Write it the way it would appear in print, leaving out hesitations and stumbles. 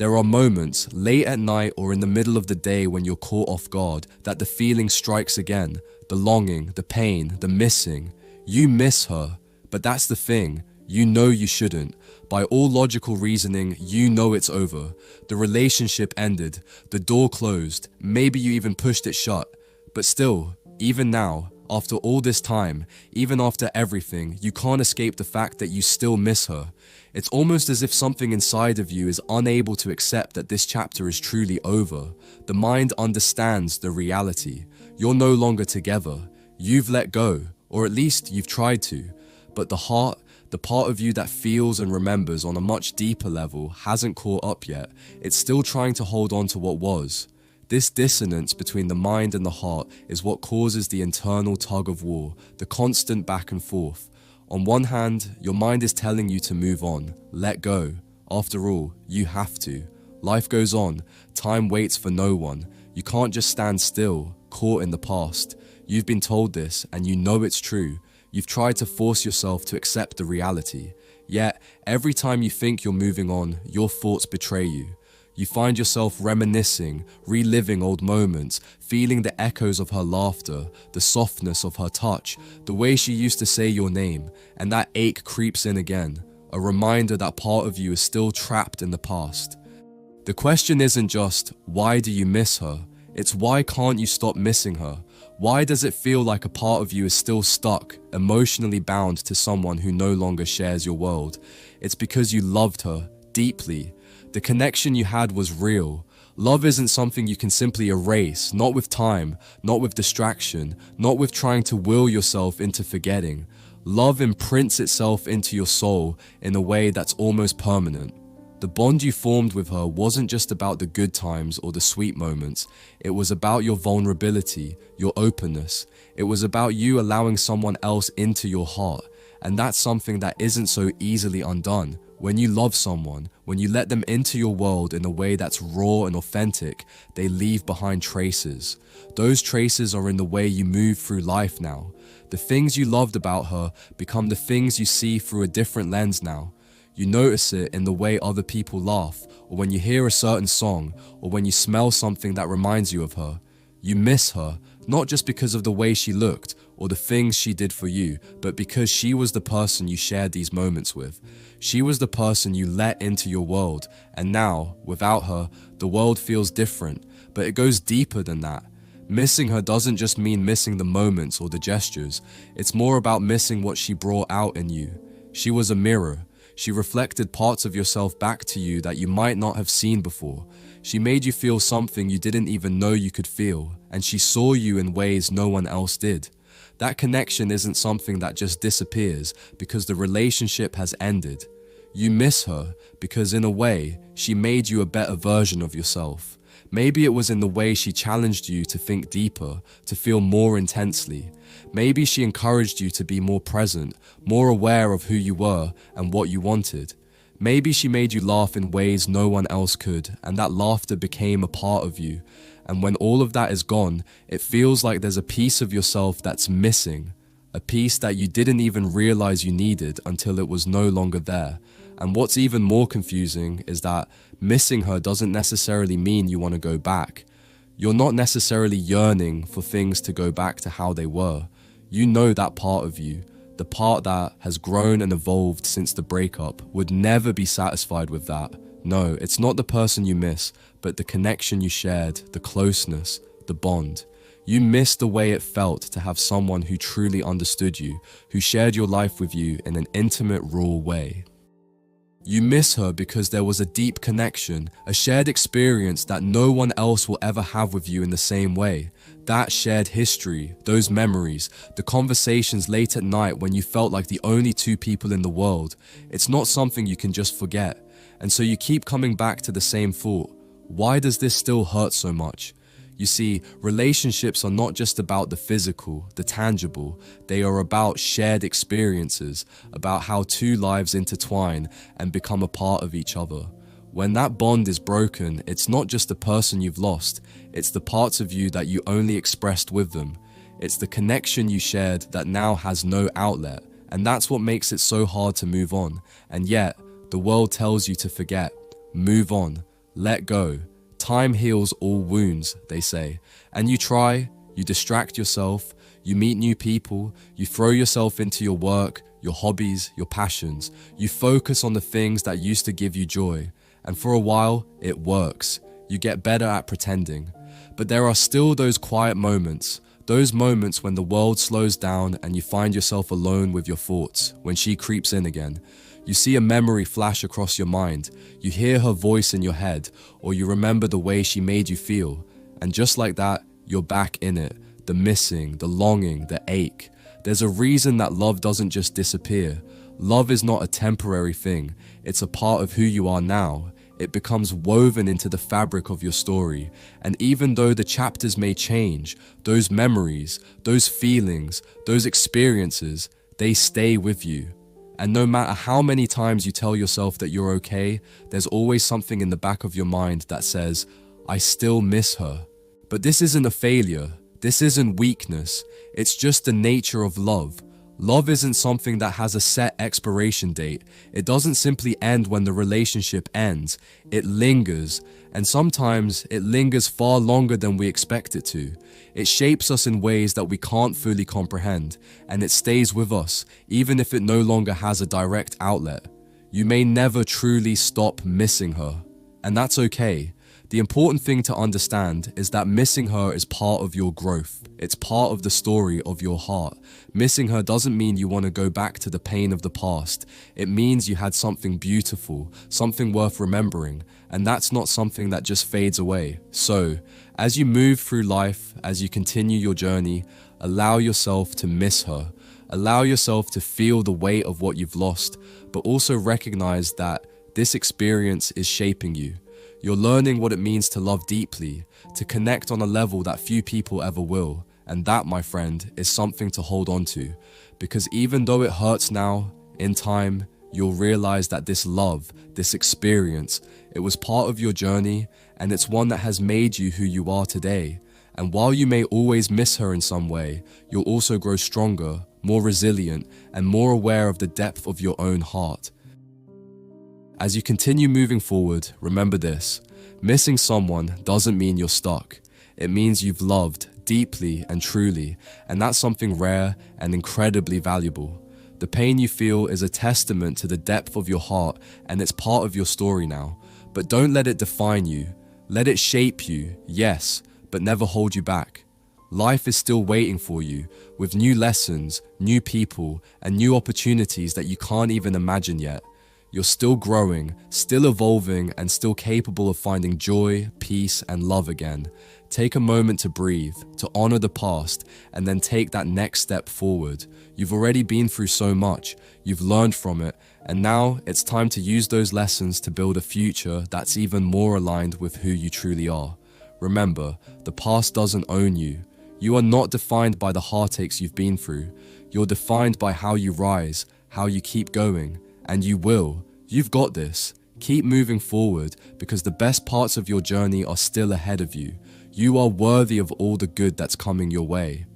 There are moments, late at night or in the middle of the day, when you're caught off guard, that the feeling strikes again. The longing, the pain, the missing. You miss her, but that's the thing. You know you shouldn't. By all logical reasoning, you know it's over. The relationship ended. The door closed. Maybe you even pushed it shut. But still, even now, after all this time, even after everything, you can't escape the fact that you still miss her. It's almost as if something inside of you is unable to accept that this chapter is truly over. The mind understands the reality. You're no longer together. You've let go, or at least you've tried to. But the heart, the part of you that feels and remembers on a much deeper level, hasn't caught up yet. It's still trying to hold on to what was. This dissonance between the mind and the heart is what causes the internal tug of war, the constant back and forth. On one hand, your mind is telling you to move on, let go. After all, you have to. Life goes on. Time waits for no one. You can't just stand still, caught in the past. You've been told this, and you know it's true. You've tried to force yourself to accept the reality. Yet, every time you think you're moving on, your thoughts betray you. You find yourself reminiscing, reliving old moments, feeling the echoes of her laughter, the softness of her touch, the way she used to say your name, and that ache creeps in again, a reminder that part of you is still trapped in the past. The question isn't just, why do you miss her? It's why can't you stop missing her? Why does it feel like a part of you is still stuck, emotionally bound to someone who no longer shares your world? It's because you loved her deeply. The connection you had was real. Love isn't something you can simply erase, not with time, not with distraction, not with trying to will yourself into forgetting. Love imprints itself into your soul in a way that's almost permanent. The bond you formed with her wasn't just about the good times or the sweet moments. It was about your vulnerability, your openness. It was about you allowing someone else into your heart. And that's something that isn't so easily undone. When you love someone, when you let them into your world in a way that's raw and authentic, they leave behind traces. Those traces are in the way you move through life now. The things you loved about her become the things you see through a different lens now. You notice it in the way other people laugh, or when you hear a certain song, or when you smell something that reminds you of her. You miss her, not just because of the way she looked, or the things she did for you, but because she was the person you shared these moments with. She was the person you let into your world, and now, without her, the world feels different, but it goes deeper than that. Missing her doesn't just mean missing the moments or the gestures. It's more about missing what she brought out in you. She was a mirror. She reflected parts of yourself back to you that you might not have seen before. She made you feel something you didn't even know you could feel, and she saw you in ways no one else did. That connection isn't something that just disappears because the relationship has ended. You miss her because, in a way, she made you a better version of yourself. Maybe it was in the way she challenged you to think deeper, to feel more intensely. Maybe she encouraged you to be more present, more aware of who you were and what you wanted. Maybe she made you laugh in ways no one else could, and that laughter became a part of you. And when all of that is gone, it feels like there's a piece of yourself that's missing, a piece that you didn't even realize you needed until it was no longer there. And what's even more confusing is that missing her doesn't necessarily mean you want to go back. You're not necessarily yearning for things to go back to how they were. You know that part of you, the part that has grown and evolved since the breakup, would never be satisfied with that. No, it's not the person you miss, but the connection you shared, the closeness, the bond. You miss the way it felt to have someone who truly understood you, who shared your life with you in an intimate, raw way. You miss her because there was a deep connection, a shared experience that no one else will ever have with you in the same way. That shared history, those memories, the conversations late at night when you felt like the only two people in the world, it's not something you can just forget. And so you keep coming back to the same thought. Why does this still hurt so much? You see, relationships are not just about the physical, the tangible. They are about shared experiences, about how two lives intertwine and become a part of each other. When that bond is broken, it's not just the person you've lost, it's the parts of you that you only expressed with them. It's the connection you shared that now has no outlet, and that's what makes it so hard to move on. And yet, the world tells you to forget, move on. Let go. Time heals all wounds, they say. And you try, you distract yourself, you meet new people, you throw yourself into your work, your hobbies, your passions. You focus on the things that used to give you joy. And for a while, it works. You get better at pretending. But there are still those quiet moments, those moments when the world slows down and you find yourself alone with your thoughts, when she creeps in again. You see a memory flash across your mind, you hear her voice in your head, or you remember the way she made you feel. And just like that, you're back in it. The missing, the longing, the ache. There's a reason that love doesn't just disappear. Love is not a temporary thing. It's a part of who you are now. It becomes woven into the fabric of your story. And even though the chapters may change, those memories, those feelings, those experiences, they stay with you. And no matter how many times you tell yourself that you're okay, there's always something in the back of your mind that says, I still miss her. But this isn't a failure. This isn't weakness. It's just the nature of love. Love isn't something that has a set expiration date. It doesn't simply end when the relationship ends. It lingers, and sometimes it lingers far longer than we expect it to. It shapes us in ways that we can't fully comprehend, and it stays with us, even if it no longer has a direct outlet. You may never truly stop missing her, and that's okay. The important thing to understand is that missing her is part of your growth. It's part of the story of your heart. Missing her doesn't mean you want to go back to the pain of the past. It means you had something beautiful, something worth remembering, and that's not something that just fades away. So, as you move through life, as you continue your journey, allow yourself to miss her. Allow yourself to feel the weight of what you've lost, but also recognize that this experience is shaping you. You're learning what it means to love deeply, to connect on a level that few people ever will. And that, my friend, is something to hold on to. Because even though it hurts now, in time, you'll realize that this love, this experience, it was part of your journey, and it's one that has made you who you are today. And while you may always miss her in some way, you'll also grow stronger, more resilient, and more aware of the depth of your own heart. As you continue moving forward, remember this: missing someone doesn't mean you're stuck. It means you've loved deeply and truly, and that's something rare and incredibly valuable. The pain you feel is a testament to the depth of your heart, and it's part of your story now. But don't let it define you. Let it shape you, yes, but never hold you back. Life is still waiting for you, with new lessons, new people, and new opportunities that you can't even imagine yet. You're still growing, still evolving, and still capable of finding joy, peace, and love again. Take a moment to breathe, to honor the past, and then take that next step forward. You've already been through so much, you've learned from it, and now it's time to use those lessons to build a future that's even more aligned with who you truly are. Remember, the past doesn't own you. You are not defined by the heartaches you've been through. You're defined by how you rise, how you keep going. And you will. You've got this. Keep moving forward, because the best parts of your journey are still ahead of you. You are worthy of all the good that's coming your way.